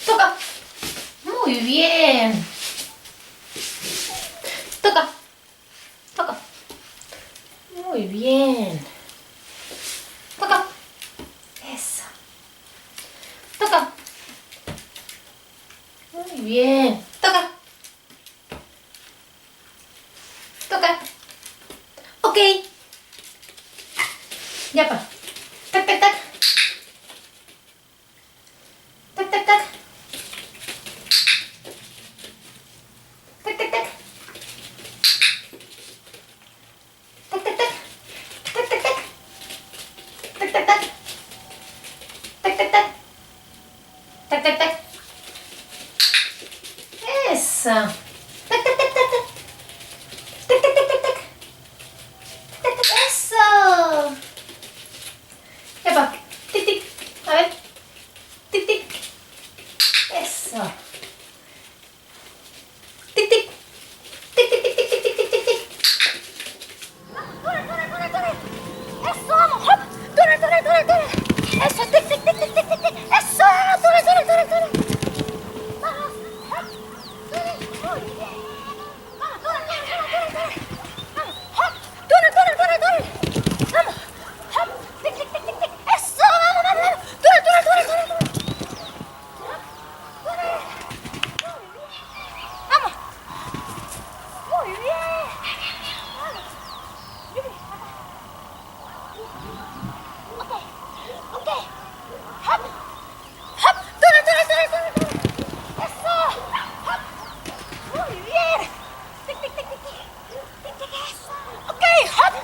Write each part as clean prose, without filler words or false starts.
Toca. Muy bien. Toca. Toca. Muy bien. Toca. Eso. Toca. Muy bien. Toca. Toca. Ok. Ya pa. Tac, tac, tac. Tac, tac, tac. Tac, tac, tac. Tac, tac, tac. Tac, tac, tac. Tac, tac, tac. Tac, tac, tac. Tac, tac, tac. Eso. Tac, tac, tac, tac, tac. Tac, tac, tac, tac, tac. Tac, tac, eso. Ya pa. Tic, tic. A ver. Tic, tic. Eso. Tic, tic. Tic, tic, tic, tic, tic, tic, tic, tic, tic. Eso, vamos, hop, túnel, túnel, túnel, túnel. Eso, tic, tic, tic, tic, tic, tic, tic. Eso, túnel, túnel, túnel, túnel. Vamos, hop, túnel, muy bien. Vamos, túnel, túnel, túnel, túnel, túnel. Vamos, hop, túnel, túnel, túnel, túnel. Vamos, hop, tic, tic, tic, tic, tic. Eso, vamos, vamos, vamos. Túnel, túnel, túnel, túnel, túnel. Hop, túnel. Muy bien. Vamos. Muy bien. Vamos. Ok, ok. Hop, hop, túnel, túnel, túnel, túnel, túnel. Eso. Hop. Muy bien. Tic, tic, tic, tic, tic. Tic, tic, eso. Ok, hop,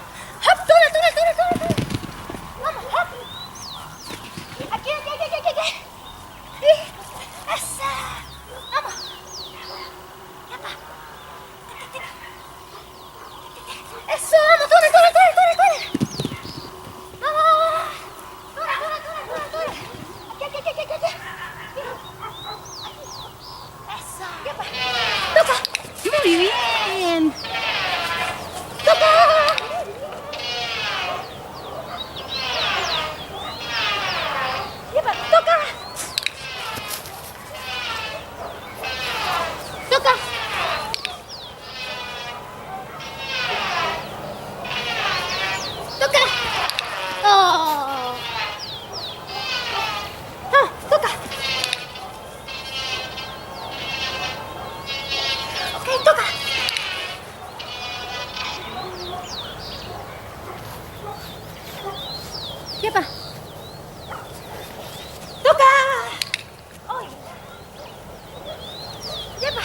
hop, túnel, túnel, túnel, túnel, túnel. Vamos, hop. Aquí, aquí, aquí, aquí, aquí. Sí. Eso. Vamos. Ya está. Tic, tic, tic. Eso, vamos, túnel, túnel, túnel, túnel, túnel. Vamos. Túnel, túnel, túnel, túnel, túnel. Aquí, aquí, aquí, aquí, aquí. Eso. Ya está. Toca. Muy bien. Toca. Ya está. Toca. Toca. Toca. Oh. Ah, toca. Ok, toca. Yepa. Toca. Ay. Yepa.